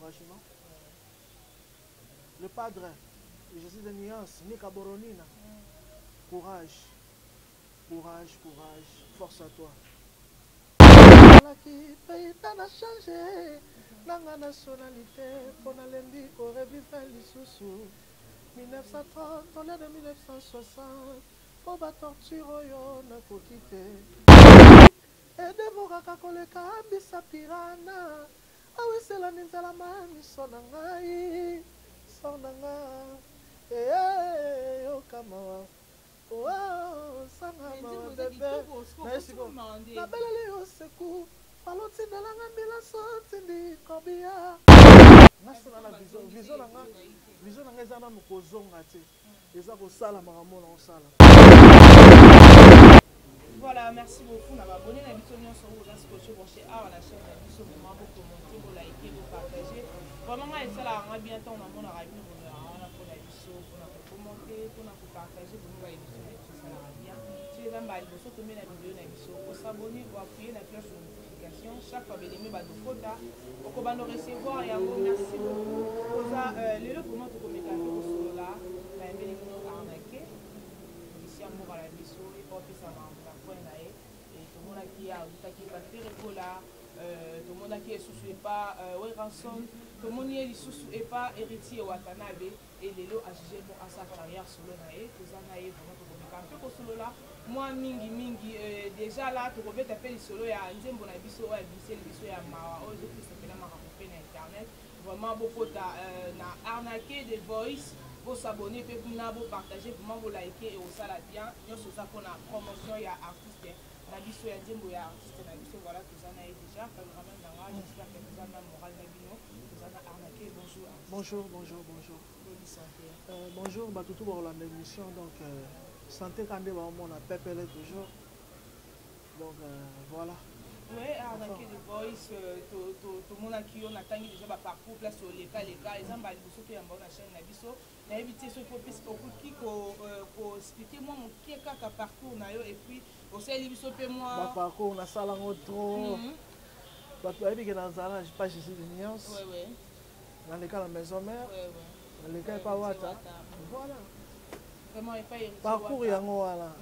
encouragement. Le Padre, Jésus de Nuance, Nika Boronina. Courage, courage, courage, force à toi. Qui paye ta changé, la nationalité, pour l'Endi, pour revivre l'Issoussou. 1930, on est de 1960, pour la torture, on a quitté. Et de vous raconter Bisa Pirana, ah oui, c'est la Ninzalama, Sonangai, Sonanga, et oh, Kamawa. Oh, sanga mama bébé. Merci beaucoup. La belle est au secours. Paloti de la ngambila sotindi kobia. Nasona la vision nanga ezana mukozonga te. Eza ko sala makamona o sala. Voilà, merci beaucoup. On a abonné à la vidéo sur vous, la chaîne de Bisso, vous commenter, vous liker, vous partager. Vraiment, ça là, on a bientôt on a mon arabe, on a pour la Bisso, on a commenter, on a partager, vous voyez ça là bien. Si les gens bah ils sont tombés la vidéo na Bisso, pour s'abonner, vous appuyer la cloche de notification. Chaque fois que vous aimez votre photo, on va nous recevoir et merci beaucoup. Pour ça, les autres comment tu communiques sur là, la MBL qui nous a arnaqué. Ici à Moura la Bisso, et pour ça tout le monde qui a fait Recola, tout le monde qui est sous pas Ransom, tout le monde qui est sous pas héritier Watanabe et les lots à juger pour à sa carrière sur le naïe, tout ça naïe vraiment tout le monde. Pour solo là, moi mingi déjà là tu peux taper solo ya nzembo na biso wa biso le biso ya mawa o je peux s'appeler ma rencontrer na internet vraiment beaucoup na arnaquer des voice. Vous s'abonner, vous partager, vous liker et vous la bien. Nous sommes pour la promotion, il y a artiste, la biso, il y a des artistes, voilà, tout ça n'a déjà. J'espère que vous avez moral, vous avez arnaqué. Bonjour. Bonjour, bonjour, bonjour. Bonjour, Batutu pour l'émission. Donc, santé quand on a pépélé toujours. Donc, voilà. Oui, arnaquer des voice, tout le monde a qui on a tangué déjà parcours, place sur les cas, ils ont balayé sur la chaîne Nabiso. Na éviter ce faut expliquer moi mon qui est parcours na yo et puis aussi Libiso pe moi parcours na sala trop parce que dans zala pas Jésus de Nuance dans les cas la maison mère dans les cas pas wata voilà vraiment il pas parcours yango wala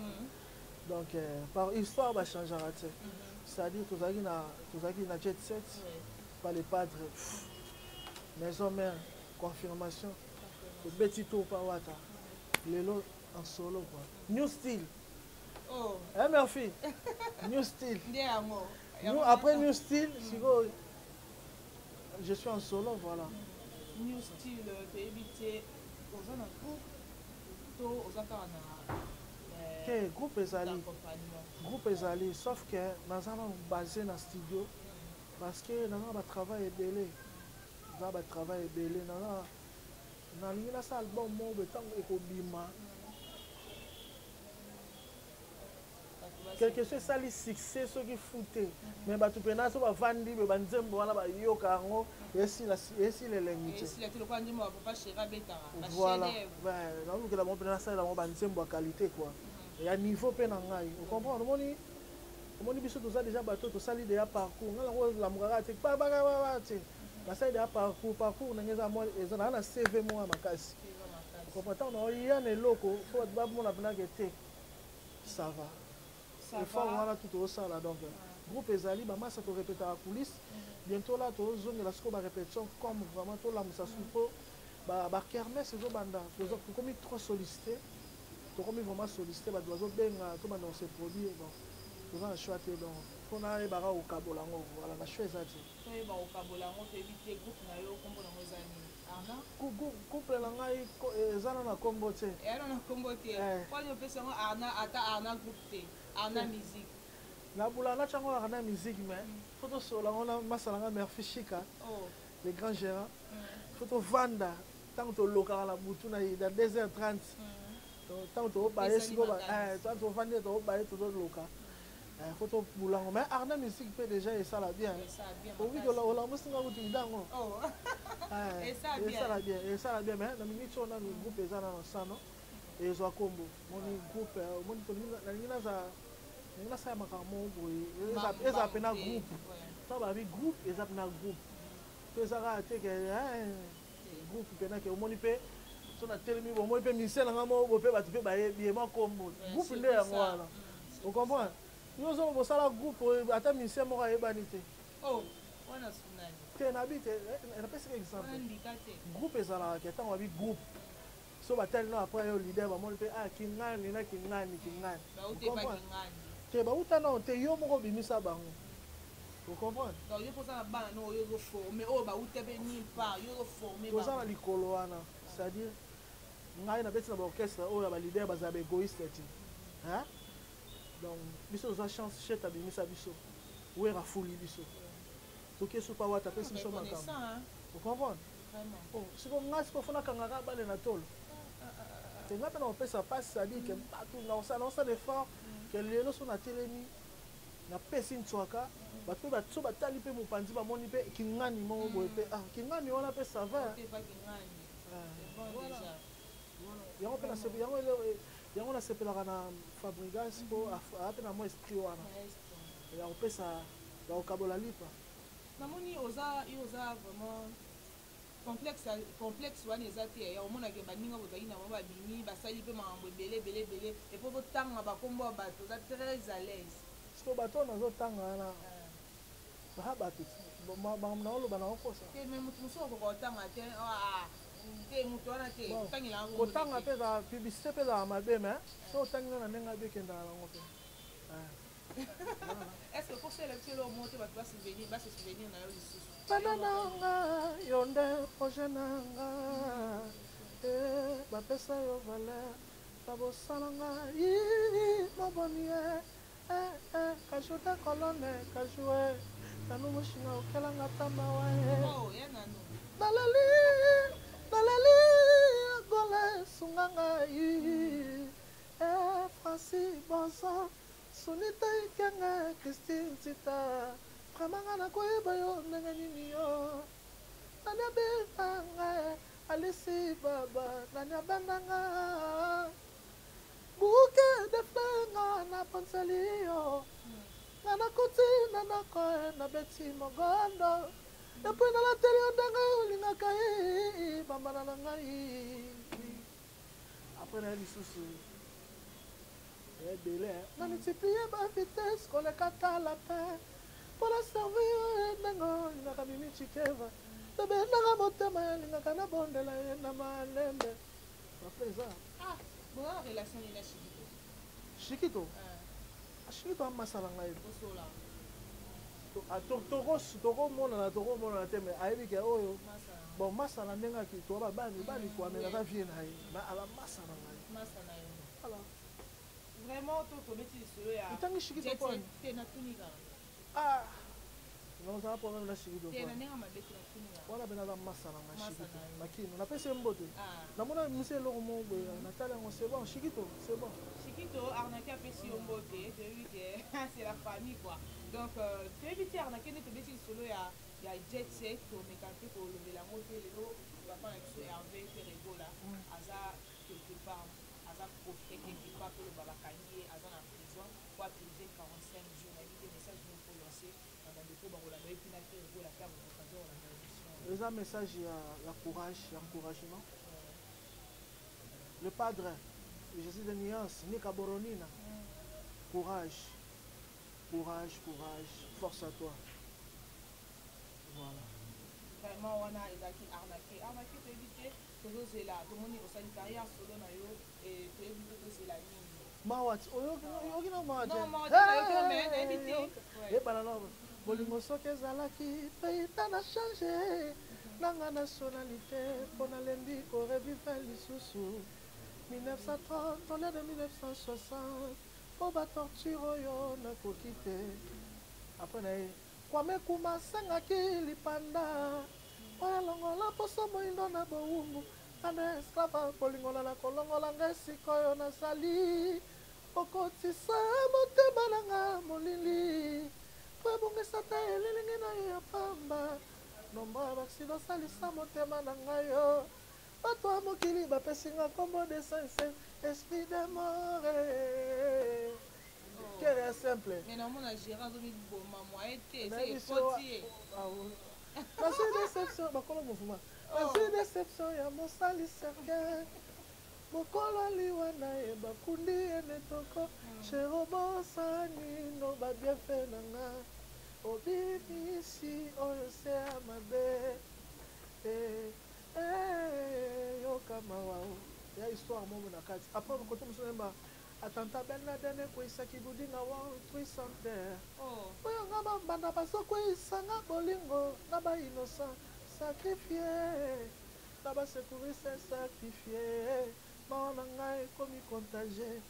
donc par histoire va changer raté c'est-à-dire tout ça qui na jet set par les padres maison mère confirmation petit tour par wata les lots en solo quoi new style oh merci new style nous après new style je suis en solo voilà new style tu éviter aux en groupe to aux que groupe ezali sauf que nazana basé na studio parce que nana ba travail ebele za ba travail ebele nana nalingi nasa album moko ntango ekobima quelque chose esali succès soki fute mais bato mpena so bavandi be banzembo wana bayoka yango esila elengi te voilà naolukela mo mpena nasalela mo banzembo ya qualité quoi ya niveau mpe na ngai ocomprendre omoni biso toza déjà bato tosali deya parcours ngai yango lamukaka te babakababa te nasali deya parcours ndenge eza naa na cv moko ya makasi comprendre ntango naoya na eloko fo bato bamona mpenaka te ça va effort wana tu tozosala donc groupe ezali bamasa torepetaka coulisse bientôt là tozongela sikoyo barépétition comme vraiment tolamusa su mpo bakermese ezobanda tokomi trop sollicité tokomi vraiment sollicité bato bazobenga tobanda kose produire donc toza na choix te donc mpo nayebaka kokabola yango voilà na choix eza te couple na ngai eza na nkombo te nabula natyango kaka na musique mais fo tosola yango na masala nga merci chika le grand gérant fo tovanda ntango tolokaka na butu na 2h30 ntango tokobaye sikoyo ntango tovandi tokobaye tozoloka fo tobula yango mais arna musique mpe déjà esala bien owi olamusinga kutu idango esala bien mais namingi tio nanu groupe eza nano sano ezwa nkombo moni groupe omoni nalingi nasala makambo moko boye eza mpe na groupe to babi groupe eza mpe na groupe mpe ezaka te ke groupe mpena ke omoni mpe so na telemi bomoni mpe misele nanga moko mpe bato mpe bayebi ye makombo groupe nde yango wana ocomprendre yo ozo bosala groupe ata misele moko ayebani te te nabi te napesika exemple groupe ezalaka ke ntango babi groupe so batali no apres yo leader bamoni mpe kingani na kingani te bauta nao te yo moko obimisa bango ocomprendre toza na likolo wana c'est-à-dire ngai nabeti na baorchestre oyo ya balider bazala baégoïste ti donc biso toza chance chet abimisa biso wer afuli biso soki esupa wata apesi biso makambo ocomprendre siko ngai siko fona kangaka bale na tolo te ngai mpe na kopesa mpasi c'est-à-dire ke bato naosala effort ke lelo so natelemi napesi ntswaka bato mpe so batali mpe mopanzi bamoni mpe kingani moko boye mpe kingani wana mpe sava yango nasepelaka na Fabrigas mpo ape na mwa esprit wana ya kopesa ya kokabola lipa namoni oza vraiment complexe wana eza te ya omonake baninga bozalaki na bango babimi basali mpe makambo ebele epo botanga bakombo ya bato oza très à l'aise siko bato oyo nazotanga wana baa bato makambo na oloba na okosa te me motu mosusu okoka otanga te te motu wana te otangela yango kotanga mpe ezala publicité mpe ezala mabe me so otangi na ndenge abe ekendaka nango mpe est ce que kosala biselo omo te bato base souvenir na yo lisusu bana nanga yo nde projet nanga bapesa yo valeur babosananga moboni kajuta kolone kajue nanu moshinga okelanga tamawa balali gole sunganga Francis Bonsa sunita ikenga Christine Tita kamanga na koyeba yo ndenge nini yo nani abendanga Alisi Baba nani abendanga buke deflenga na ponseli yo nana kuti nana koe na beti mogondo epo nalateli yo ndenge olingaka bambana na ngai apres na lisusu ebele nanitiplie bavitese koleka tala mpe mpona servi yo ndenge olingaka mimi chikeva ebendanga motema yalingaka na bondela ye na malembe apres eza bonga relation nina Shikito Shikito amasala ngai tokomonana te me ayebi ke oyo bon masala ndenge aki toba bani koamelaka vie na ye ala masala ngai vraiment tobeti lisolo ya ntangi Shikito poni nazala problème na Shikito wana mpe naza masala ngai Shikito makino napesi ye mbote namona misi eloko moko boye natala yango c'est bon Shikito c'est bon Shikito arnaqué apesi yo mbote toyebi te c'est la famille quoi donc toyebi te arnaqué nde tobeti lisolo ya jet set tomeka mpe kolobela yango te lelo papa na biso Hervé mpe Regola aza quelque part aza profité quelque part toloba bakangi ye aza na prison po apurge 45 jours nayebi te message moko lancer na bandeko bakolanda ye mpina mpe Regola mpe akokokaza kolanda émission eza message ya courage ya encouragement le padre Jésus de Nuance Nika Boronina courage force à toi voilà vraiment wana ezalaki arnaqué toyebi te tozozela tomoni osali carrière solo na yo toyebi te tozela nini mawati oyoki na mawati ebana na bolingo soki ezalaki peita na change nanga nationalité mpo nalembi korevive lisusu 1930 tole de 1960 mpo batorture oyo nakoki te apres na ye kwame kuma asengaki lipanda oyo alongola poso moindo na bowumbu ana esklava kolingola na kolongola ngai sikoyo nasali okotisa motema nanga molili po ebongisa te elilingi na yo ya pamba nombo ya baksida osalisa motema na ngai yo bato ya mokili bapesinga kombo de sense esprit de more kere ya simple mais namona gérard azobiboma moye te ese ekoti ye nazwi déception bakolo mofuma nazwi déception ya mosali serge mokolo liwa na ye bakundi ene toko sherobosani no babiefe na nga obimisi oyo se ya mabe yoka mawa ya histoire momo na kati après kote mosusu nayemba atanta Ben Laden ekweyisaki budi na World Trade Center oyo nga bambanda bazokweyisanga bolingo na bainocent sakrifie na basekuriste sakrifie mao na ngai ekomi contagie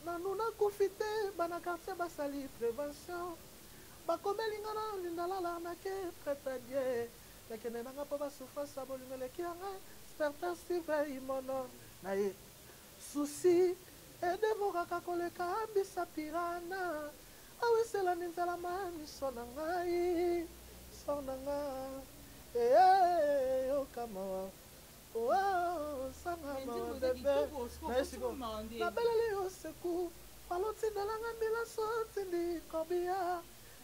nanu nakufi te bana quartier basali prévention bakomeli nga na lindalala nake prête à Dieu nakende nanga mpo basouffrance ya bolingo eleki ya ngai certain steve imono na ye susi edevokaka koleka ambisa pirana awiselani nzela ma miso na ngai sor na nga yokamawa sanga mawa bebe na esiko nabeleli yo seku balotindelanga milaso tindi kobia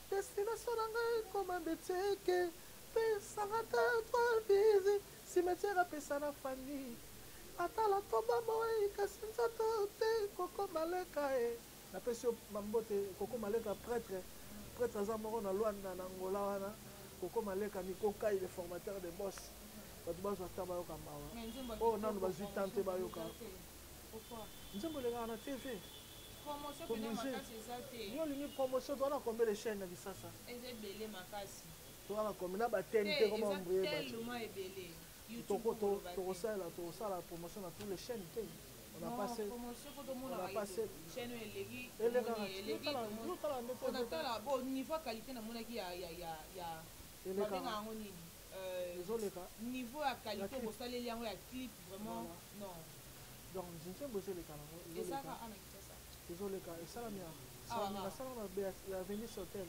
destination na ngai koma beteke mpe sanga te trois visi cimetière apesa na famille atala toba moi kasi nzoto te koko maleka e napesi yo mambote koko maleka prêtre aza moko na lwanda na ngola wana koko maleka mikokai le formateur de boss bato bazwa ta bayoka mawa oyo nanu bazwi tan te bayoka nzembo elengaka na tv yo olingi promotion towana combien de chaîne na bisasa towana combien na batene te koma mbrie tokosala promotion na tous les chaînes te on a passé niveau qualité namonaki ezoleka niveau ya qualité okosaleli yango ya clip vraiment non donc nzembo ezoleka nango ezoleka esalami nasalanga na Venice Hotel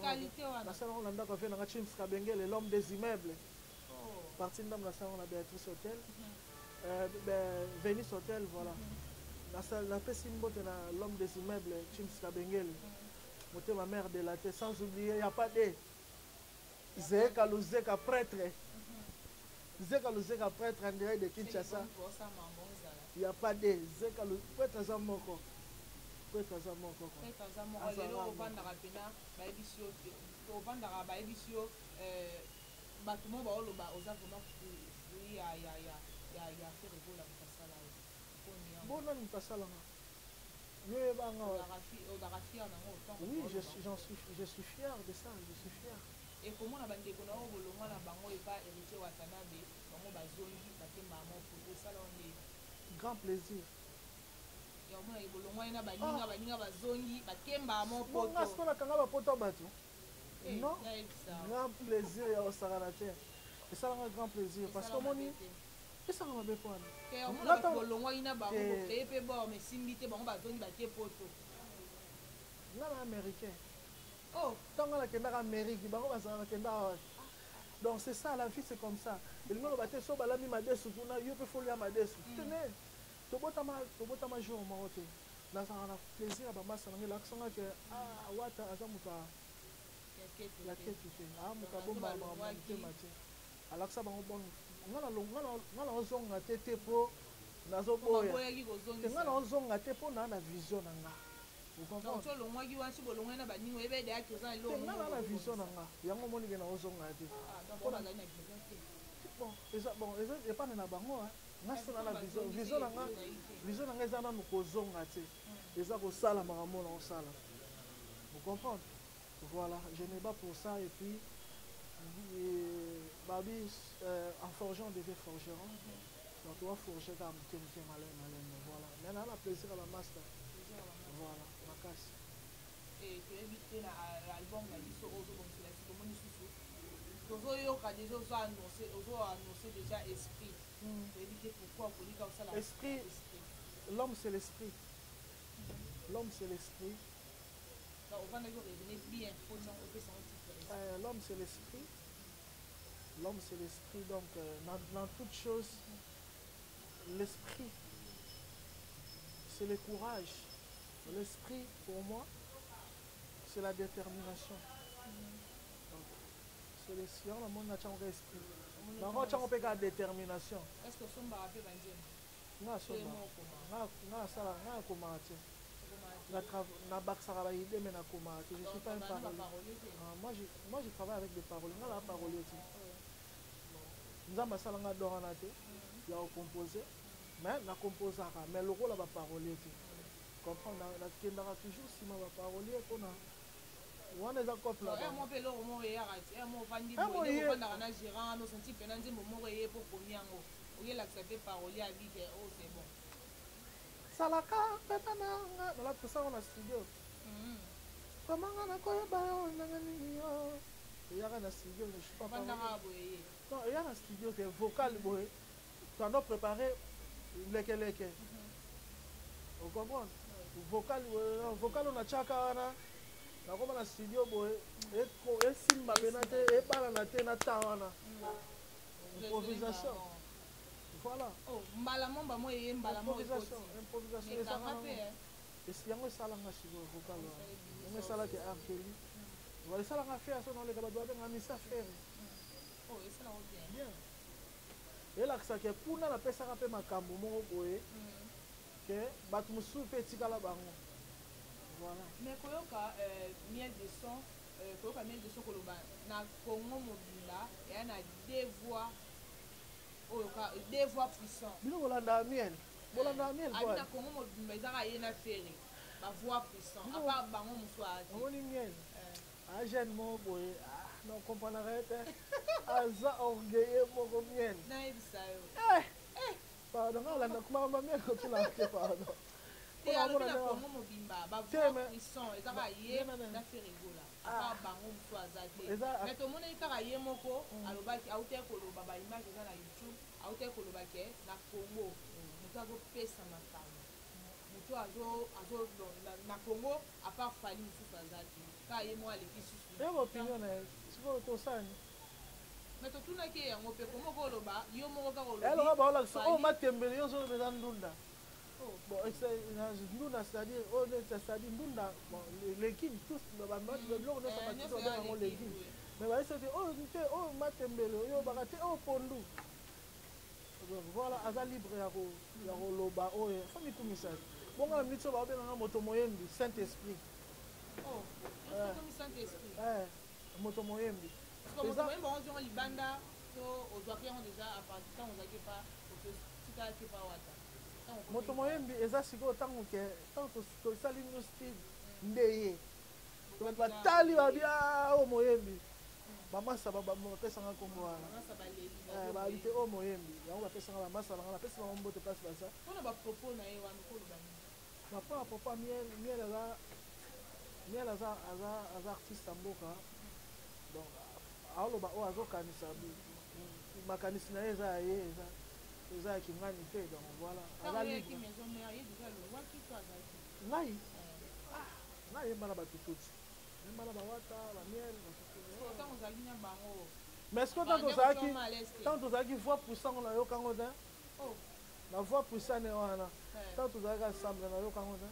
qualité wana nasalanga na ndako afe nanga Chims Kabengele l'homme des immeubles partie ndambo nasalanga na Béatrice Hotel Venice Hotel voilà napesi mbote na l'homme des immeubles Chims Kabengele motema mère de la terre sans oublier ya pas de Zeka Luzeka prêtre Zeka Luzeka prêtre en direct de Kinshasa il y a pas de Zeka prêtre za moko prêtre za moko lelo ovandaka pena bayebisio ovandaka bayebisio bato mo baoloba oza vraiment fruit ya faire bola mukasala bona mukasalanga yo ebanga odaka fier nango autant oui je suis fier de ça je suis fier ekomona bandeko na oyo bolongwa na bango epa héritier watanabe bango bazongi bakemba mo poto esala onde grand plaisir yaomona bolongwa ye na baninga bazongi bakemba mo poto nga siko nakanga bapoto bato non grand plaisir ya osakana te esalanga grand plaisir parce que omoni esanga mabe po wana bolongwa ye na bango bokeye mpe bor mesimbi te bango bazongi batie poto nga na américain ntango nakendaka amérique bango bazalaka nakendaka wapi donc c'est ça la vie c'est comme ça elingi oloba te so balami madesu kuna yo mpe folia madesu tene tobotama jour moko te nazalaka na plaisir ya bamasa nange elakisanga ke wata aza moto ya keti te moto abombaka motema te alakisa bango bon nga na ozonga te te mpo nazoboya nga na ozonga te mpo naa na vision na nga nga na vision na nga yango omonike na ozonga te epane na bango nga so na vision na nga eza nanu kozonga te eza kosala makambo na osala vous comprendre voilà je n'ai pas pour ça et puis babi en forgeant on devait forgeron donc tu vas forger kaka moke malema voilà maintenant na plaisir à la master voilà makasi toyebi te na album na biso oyo ozobongisela biso tomoni susu tozoyoka deja ozoannonce déjà esprit toyebi te pourquoi okolika osala esprit l'homme c'est l'esprit l'homme c'est l'esprit ovandaki orevene bien mpona opesango titre l'homme c'est l'esprit l'homme c'est l'esprit donc dans toute chose l'esprit c'est le courage. L'esprit, pour moi, c'est la détermination. Donc, sélection na moni na chango esprit bango chango pe ka détermination est-ce que somba ape banjema nga somba nga sala nga koma te na bakisaka ba idée mais na koma te je suis pas un parolier. Moi je travaille avec des paroliers nga la parolier te nzambe asala nga don wana te ya composer mais na composaka mais lokola ba parolier te comprendre nakendaka toujours nsima ba parolier mpona wana eza couple mo mpe eloko moko eyaka te mo ovandi ovandaka na gérant osenti mpena nzembo moko eye mpo komi yango oyelakisa te parolier abike o c'est bon salaka peta nanga nalapusango na studio komanga nakoyeba yo ndenge nini yo eyaka na studio vandaka boye non eya na studio te vocal boye tando préparé lekeleke ocomprendre vocal ona tiaka wana nakoma na studio boye esimba pena te ebalana te na ta wana improvisation voilà mbala momba mo eye mbala mo improvisation yango esalanga sikoyo vocal wana yango esalaki arkeli esalanga faire so noleka bato babenga misa faire bien elakisaka kuna napesaka mpe makambo moko boye ke bato mosusu mpe etikala bango voilà mais koyoka miel de son koyoka miel de son koloba na Congo mobimba eya na deux voix puissant bino bolandaka miel bolandaka miel abi na Congo mobimba ezaka ye na fere bavoix puissant apart bango mosu ati omoni miel agene moko boye non comprendrait te aza orgueilleux moko miel nayebisa yo pardon alanda kumamba miel kotulaka te pardon te alobi na Congo mobimba bavoix puissant ezaka ye na fere egola apart bango mosu aza te mais tomoneli kaka ye moko alobaki autaki koloba baimage eza na YouTube autaki koloba ke na Congo moto azopesa makambo moto na Congo apart fali mosusu aza te kaka ye moko aleki susu ya opinion na ye sikoyo tosani mais totunaki yango mpe komo koloba yo moko kaka olobi baolakisa oyo matembele yo soloba eza ndunda bon ndunda c'est-à-dire ndunda légume tous biloko nyonso matiti obengango légume mais bayesa te oyo te oyo matembele oyo baka te oyo pondu voilà aza libre ya koloba oyo fa mikumisa bongo na miniti oyo baobenganga moto moyembi saint esprit moto moyembi libanda to ozwaki yango deja apartir ntango ozalaki pa otikaki pa wata moto moyembi eza sikoyo ntango tosali no style nde ye bato batali babia oyo moyembi bamasa bapesanga nkombo wana babi te oyo moyembi yango bapesanga bamasa banga bapesi bango mbote place baza mpona bapropos na ye wana kolobani bapona propos miel aza artiste ya mboka donc aoloba oyo azokanisa makanisi na ye eza ya ye eza ya kingani te donc voilà aza libre ngai yemba na batututi yemba na bawata bamiel mais ceque tant tozalaki voix puissant nayokango te na voix puissant ne wana tant tozalaki ensemble nayokango te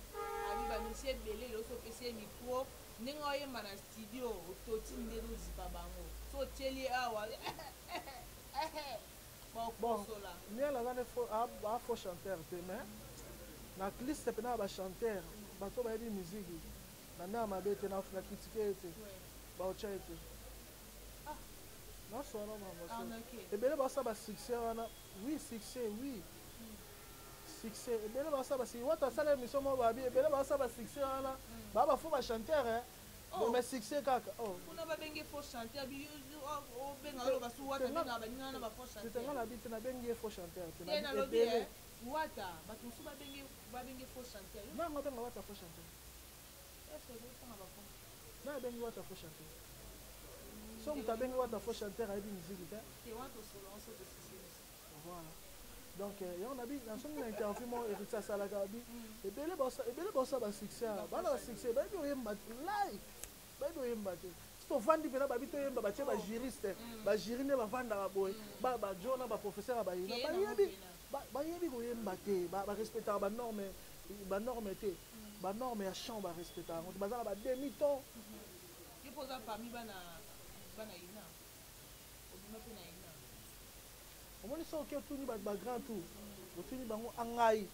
bamisi ebele loso opesi ye micro ndenge oyemba na studio ototi nde tozipa bango so otieli awa bakosola miel aza faux chanteur te mais na liste mpena ya bachanteur bato bayebi musiki na ndenge mabe te na kritike ete baotya ete naswana mama ebele basala basuccès wana oui succès oui succès ebele basala basuccès wata asala émission moko babi ebele basala basuccès wana baa bafo bachanteur mais succès kaka kuna babenge faux chanteur obenga oloba su wata benga baninga na bafaux chanteur tenga na bi te nabengi ye faux chanteur te na lobi wata bato mosusu babenge faux chanteur nango benga wata faux chanteur nabengi wata faux chanteur so moto abengi wata faux chanteur ayebi miziki te voilà donc yango nabi nasongi na interview mo héritier asalaka abi ebele basala basuccès bana basuccès bayebi oyemba live bayebi oyemba te so tovandi mpena babi toyemba batie bajuriste bajuri nde bavandaka boye bajo na baprofesseur ya bayina bayebi koyemba te barespectaka banorme te banorme ya champ barespectaka yango te baza na bademi ton so oke otuni bato bagrand tour otuni bango angai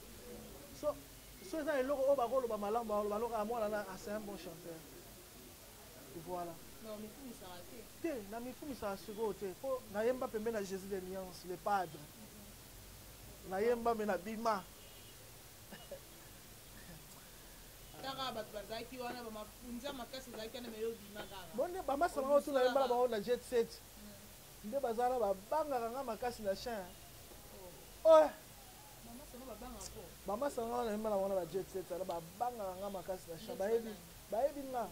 so eza eloko oyo bakoloba malamu balokaka mwana c'est un bon chanteur voilà te na mifumisaka sikoyo te mpo nayemba pembe na Jésus de Nuance le padre nayemba me na bima bonde bamasa bango tu nayembala bango na jet set nde bazala babangaka nga makasi na chien oye bamasa nga nayembala bango na ba jet set ala babangaka nga makasi na chien bayebi nga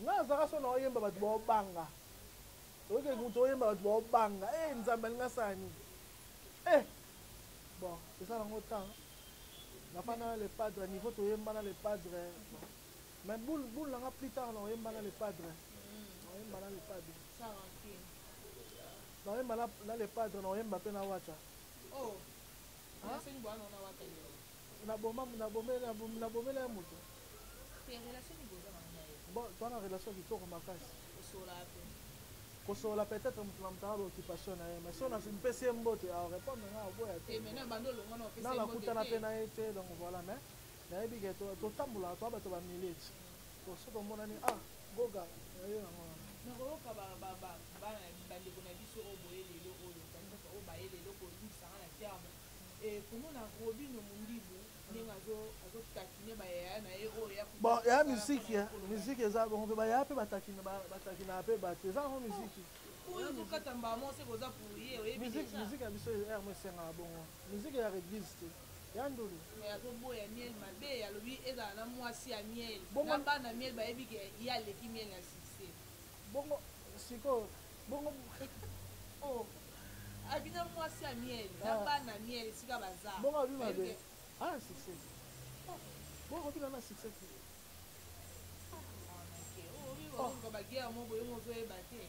nga azaka so na oyemba bato baobanga oyoke mutu oyemba bato baobanga nzambe alinga sani bon eza nango temps nafanda na le padre niveau toyemba na le padre mais boule nanga plus tard na oyemba na le padre naoyemba na le padre naoyemba na le padre naoyemba mpe na wata nabomela ya moto bon twana relation kitoko makasi kosola peut-être moto na motaka baoccupation na ye mais so mpesi ye mbote arépondre nga oboya te nalakutana mpe na ye te donc voilà mais nayebi ke totambolaka toa bato bamileti so tomonani goga yaye yango nakoyoka bandeko na biso oyo boye lelo oyo oyo baye lelo koyebisanga na terme komona Robino Mundibu ndenge azotakine bayaya na ye oyo bon ya musike eza bongo mpe bayaya mpe batakinaka mpe bato eza nango musike oyo ozokata mbamo se koza pour ye musike ya biso ermo esengaka bongo musike ya réglise te ya ndulu azoboya miel mabe alobi ezala na mwasi ya miel na bana miel bayebi ke ye aleki miel ya succès bongo sikoyo bongo abina mwasi ya miel na bana miel esika baza bongo abi mabe succès bongo obina na succès te bagere moko yo mozoyeba te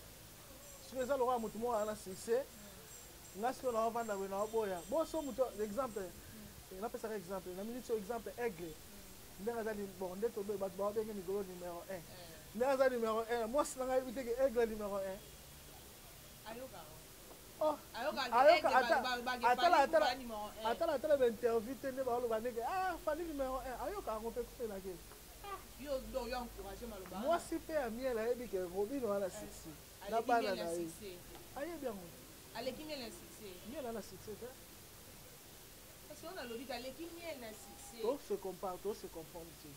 soki eza lokola motu moko aza na succès nga sikoyo naovanda boye naoboya boso moto exemple napesaka exemple na minute so exemple aigle ndenge aza bon nde tobe bato baobenge mikolo numéro 1 ndenge aza numéro 1 mwasi na ngai yebi teke aigle numéro 1 atala bainterview te nde baoloba ndenge fali numéro 1 ayokaka yango mpe kutelake mwasi mpe ya miel ayebi ke Robino wana succès na bana na ye ayebi yango miel ana succès te tose comprendre te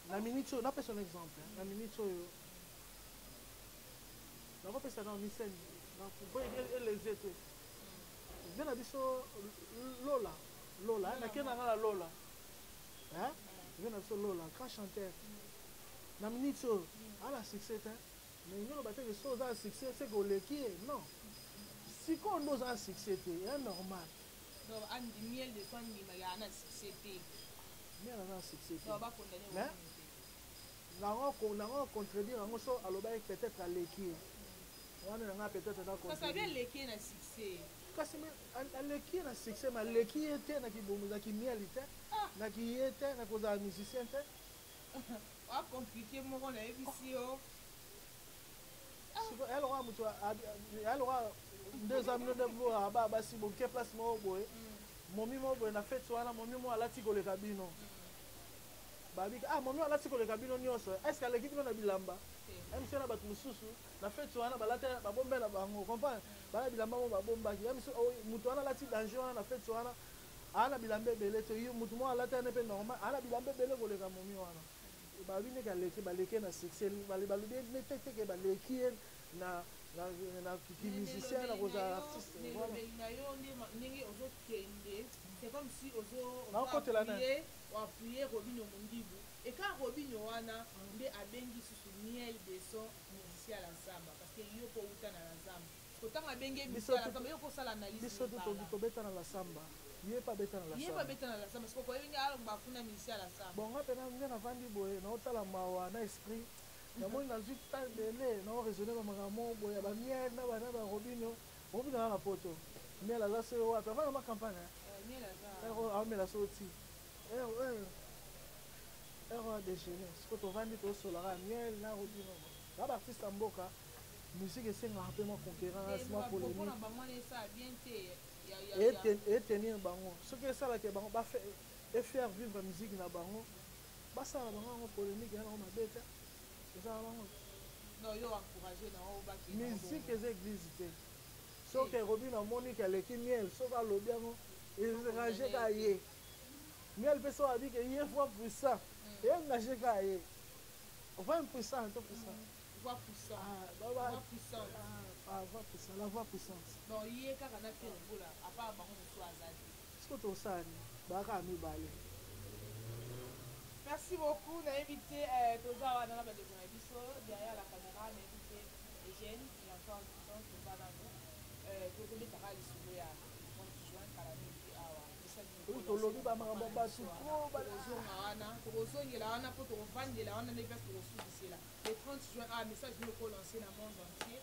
na minute oyo napesa un exemple na minute oyo nakopesa na miseni eleze te vie na biso lola nake nanga na lola vie na biso lola grand chanteur na minute oyo ala succès te mais nyolo bateke so oza na succès seke oleki ye non sikoyo nde oza na succès te ya normal miel de soin ndimaka na succès te miel aza na succès te mais nango contredire yango so alobaki peut-être aleki ye wana nanga peut-être aleki na succès kasi aleki na succès mais aleki ye te na kibomozaki mieli te naki ye te na kozala musicien te acomplike moko nayebisi yo yaloka moto yaloka 2 ans mino nde boya basi boke place moko boye momi moko boye na fete wana momi moko alati koleka bino babika momi alati koleka bino nyonso estce aleki bino na bilamba misio na bato mosusu na fete wana balata babombe na bango comprendre bala bilamba mo babombaki moto wana alati danger wana na fete wana ana bilamba ebele te moto moko alata ane mpe normal ana bilamba ebele koleka momi wana babi ndenge aleki baleki na succès balobi teke baleki ye na musicien na kozala artiste na yo ndenge ozokende c'est comme si oappuye Robino Mundibu eka Robino wana nde abengi susu miel de son musicien ya la zamba parce que yo po uta na la zamba kotanga abenge musicien ya la zamba yo kosala analyse biso tobeta na la samba ye pa beta na la zamba parce que koyebi bafuna musicien ya la zamba bon nga pena nde navandi boye naotala mawa na esprit namoni nazwi temps ebele naoraisonne bamakambo boye bamiel na bana ba Robino na poto miel aza se wapi avana ma campagne aomela so ti ero adejeuner siko tovandi tosolaka miel na Robino na baartiste ya mboka musique esengaka mpe mwa concurrence mwa polémique polémique etenir bango soki esalaka bango efaire vivre musique na bango basala bango yango polémique ya nango mabe te ezala bango musique eza église te soki erobi na monique aleki miel soki alobi yango engage ka ye miel mpe soki abike ye fois puissant engage ka ye voix impuissant to puissant voix puissante la voix puissante donc ye kaka na te ngola apa bango mosu azali soki tosali baka mibale. Merci beaucoup. On a invité Toza Wana de Biso derrière la caméra. On a invité Eugène qui est encore en temps de Banano. Toto Betara Lissoya, on se joint à la nuit à Awa. Oui, Tolobi Bamama Basu. Le 30 juin, un message nous lancer dans le monde entier.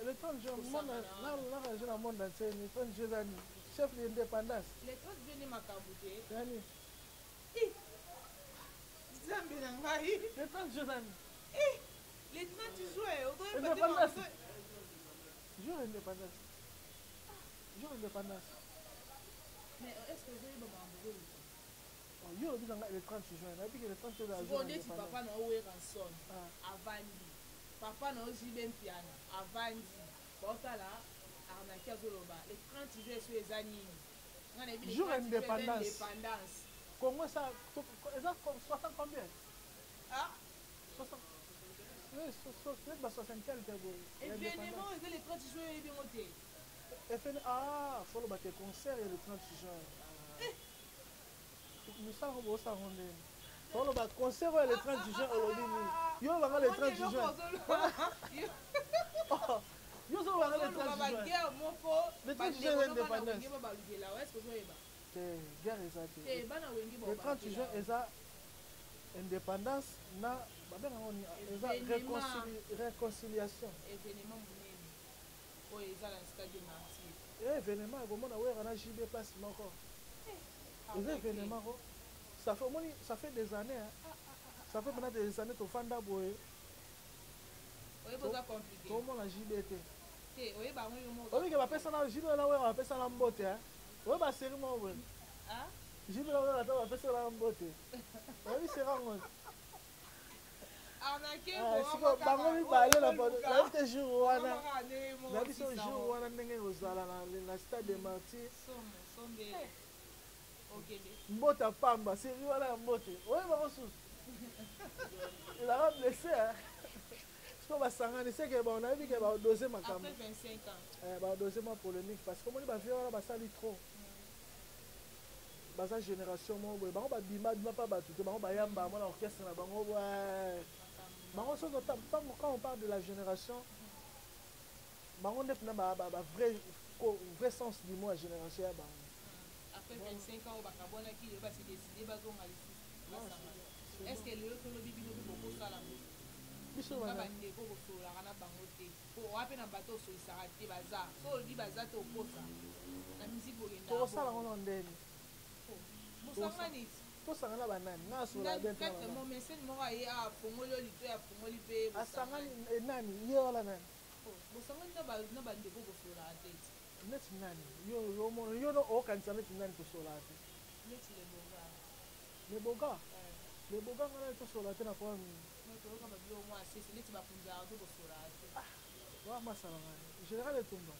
Le 30 juin, le monde entier, le 30 juin, chef de l'indépendance. Le 30 juin, ma cabouté. Le 30 juin. Le 30 juin, indépendance. Jour indépendance. Jour indépendance. Mais est-ce que vous avez le 30 juin, le 30 juin. Bon, dit papa n'a oué rançon. Avandi. Papa n'a aussi bien piano. Avandi. Botala, arnaqué à Zoloba. Le 30 juin, sur les années. Jour indépendance. Comment ça? 60 combien? Ah? 60. Oui, 60 quelques. Événement, le 30 juin, il est bien monté. Ah, il faut le battre concert le 30 juin. Nous savons où ça on est. Il faut le battre concert le 30 juin. Yo va le 30 juin. Yo ça va le 30 juin. Le 30 juin l'indépendance. Guerre exacte. Le 30 juin eza indépendance na réconciliation. Événement monene. Oh, eza la stade de martyr. Événement comment on a JB place encore. Les événements ça fait des années hein. Ça fait maintenant des années to fanda boy. Oui, c'est compliqué. Comment la JBT? Oui, bah oui, oui, va passer na JB là on va passer na mbote hein. Oui, bah c'est moi oui. Ah? JB là on va passer na mbote. Oui, c'est rare. Arnaqué pour bango mi balé la bonne jour wana. Na biso jour wana ndenge ozala na stade de martyr. Sombe. Mbota pamba, c'est lui voilà mbote. Oui, bango sous. Il a blessé hein. C'est que on a vu que va doser ma caméra. Après 25 ans. Va doser ma polémique parce que moi il va faire là ba sali trop. Basa génération mo boy bango ba bima pas batu te bango ba yamba moi l'orchestre na bango ouais. Bango so quand on parle de la génération bango neuf na ba vrai sens du mot génération ya bango. Après 25 ans au bakabona qui va se décider bazonga ici. Est-ce que le lobi bino beaucoup ça la biso wana bandeko kosolaka na bango te po wape na bato osolisaka te baza so olobi baza te okosa na musike okenda tosala ngo na ndeni bosangani tosangana banani nasola mo mesene moko aye afongoli oli to afongoli mpe asangani nani ye wala nani bosangani na bandeko kosolaka te neti nani yo no okanisa neti nani tosolaka te neti leboga leboga ngana tosola te na kwa wa masala ngani général etumba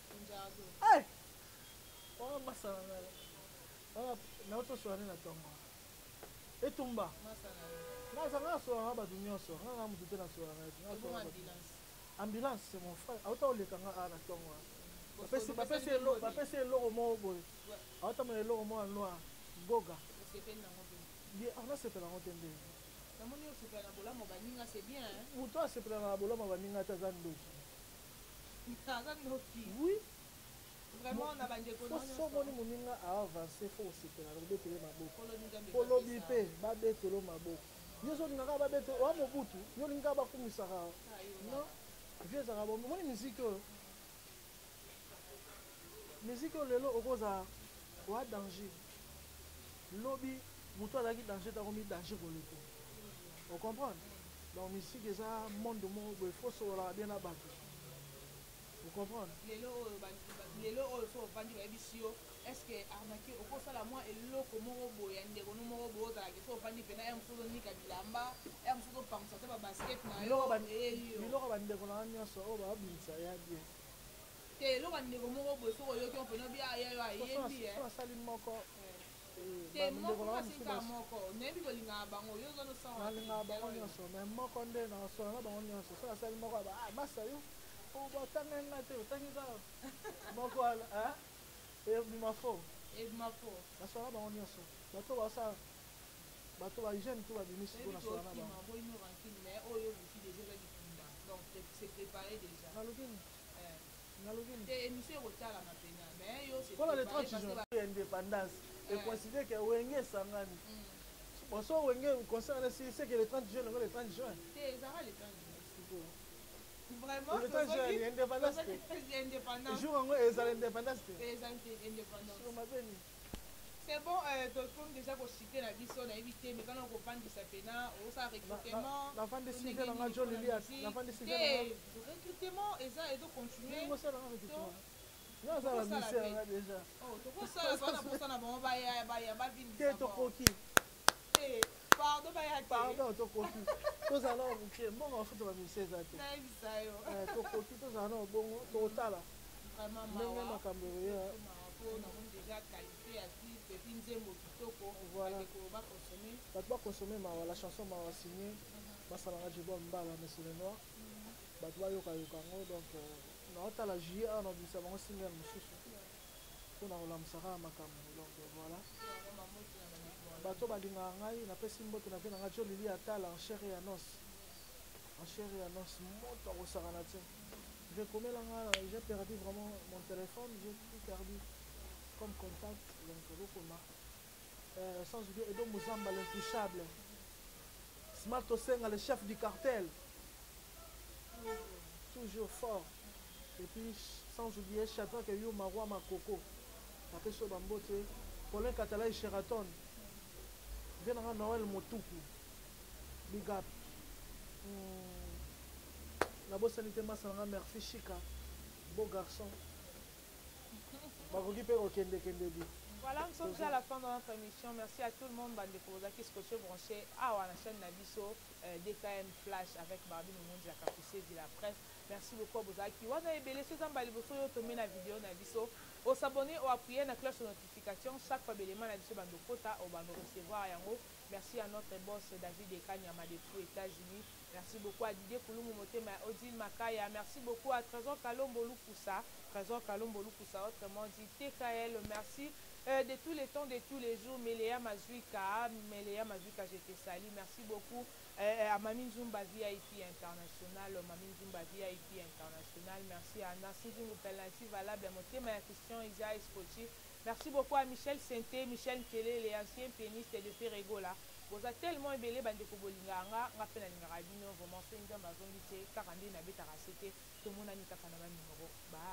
wa masala ngani na otosola ne na tongo etumba nazanga nasolanga bato nyonso nganga motu te nasolanga ambulance c'est mon frère auta olekanga a na tongo bapesi eloko moko boye aotamona eloko moko ya noir goga nasepela yango te ndenge moto asepela na bolamo baninga te aza ndoki oui somoni moninga aavance fo kosepela kobetele maboko kolobi mpe babetelo maboko nyonso olingaka babetelo oya mobutu yo olingaka bakumisaka non vie ezaka bombe omoni miziki oyo lelo okozala oya danger lobi moto azalaki danger takomi danger koleko ocomprendre donc musique eza monde moko boye fo sokolaka bien na bato vous comprendre lelo oyo so ovandi bayebisi yo estce arnaque okosala mwa eloko moko boye ya ndeko no moko boye ozalaki so ovandi mpena ya mosusu ozonika bilamba ya mosusu ozopangisa te babasket na yo biloko bandeko nanga nyonso oyo babimisa ya bien te eloko bandeko moko boye soki oyoki mo mpena obi aya yo ayembi asali moko te moko masinga moko nayebi kolingaka bango yo nalingaka bango nyonso mais moko nde nasola na bango nyonso soki asali moko masa yo otanga te otangi kaka moko ebima fo nasola na bango nyonso bato basala bato bajeune to babimisi mpo nasola na bango mpona le 30 juin indépendance econsidere ke wenge esangani boso wenge concert nesi c'est que le 30 juin le 30 juin vraiment le 30 juin indépendance te jour yango ezala indépendance te mabeni c'est bon tokómi déjà kocite na biso nayebi te mekana okofandisa mpena osala recrutement nafandisi ve nanga jolili nafandisi ve recrutement eza ezocontinue nazala mise nanga déjà tokosala mpona mposana bango baya babimisa tokoki pardon baya te pardon tokoki tozala na moke mbongo bafuta bamise eza te nayebisa yo tokoki tozala na obongo totala ndenge makambo eya déjà qualité ya clip epi nzembo kitoko bato bakonsome mawa la chanson mawa signe basalanga jibol mbala mesele noir bato bayokayoka yango donc naotala juillet awa nabimisa bango single mosusu mpona kolamusaka ya makambo donc voilà bato balingaka ngai napesi mbote na vie na ngai jolili atala enchere ya nos moto akosakana te j'ai perdu vraiment mon téléphone j'ai tout perdu comme contact donc Rokoma sans oublier Edo Muzamba l'intouchable Smart Osenga le chef du cartel toujours fort et puis sans oublier Chatra Keyo Marwa Makoko après so Bambote Paulin Katala et Sheraton Venanga Noël Motuku Big Up la bosse sanité Masanga Murphy Chika beau garçon Voilà, nous sommes déjà à la fin de notre émission. Merci à tout le monde qui se coche branché à la chaîne Nabiso DKM Flash avec Barbie Moumoun Jacapoussé de la presse. Merci beaucoup à Bozaki. On a ébélé ce temps baliboso yo tomé la vidéo Nabiso. Au s'abonner ou appuyer la cloche de notification chaque fois bélément Nabiso bando kota au bando recevoir yango. Merci à notre boss David Ekanyama depuis États-Unis. Merci beaucoup à Didier Kouloumou Motema, Odile Makaya. Merci beaucoup à Trésor Kalombo Lukusa. Trésor Kalombo Lukusa, autrement dit TKL. Merci de tous les temps, de tous les jours. Meléa Mazuika, je te salue. Merci beaucoup à Mamine Zumba VIP International. Mamine Zumba VIP International. Merci à Nassi Zumba Valable, Motema, Christian Isaïe Spochi. Merci beaucoup à Michel Senté, Michel Kélé, les anciens pianistes de Ferregola. Vous avez tellement ébélé bandeko bolinganga nga pe na lingaka bino vraiment so nzamba zongi te kaka nde na betaka sete to mona ni kaka na ba numéro ba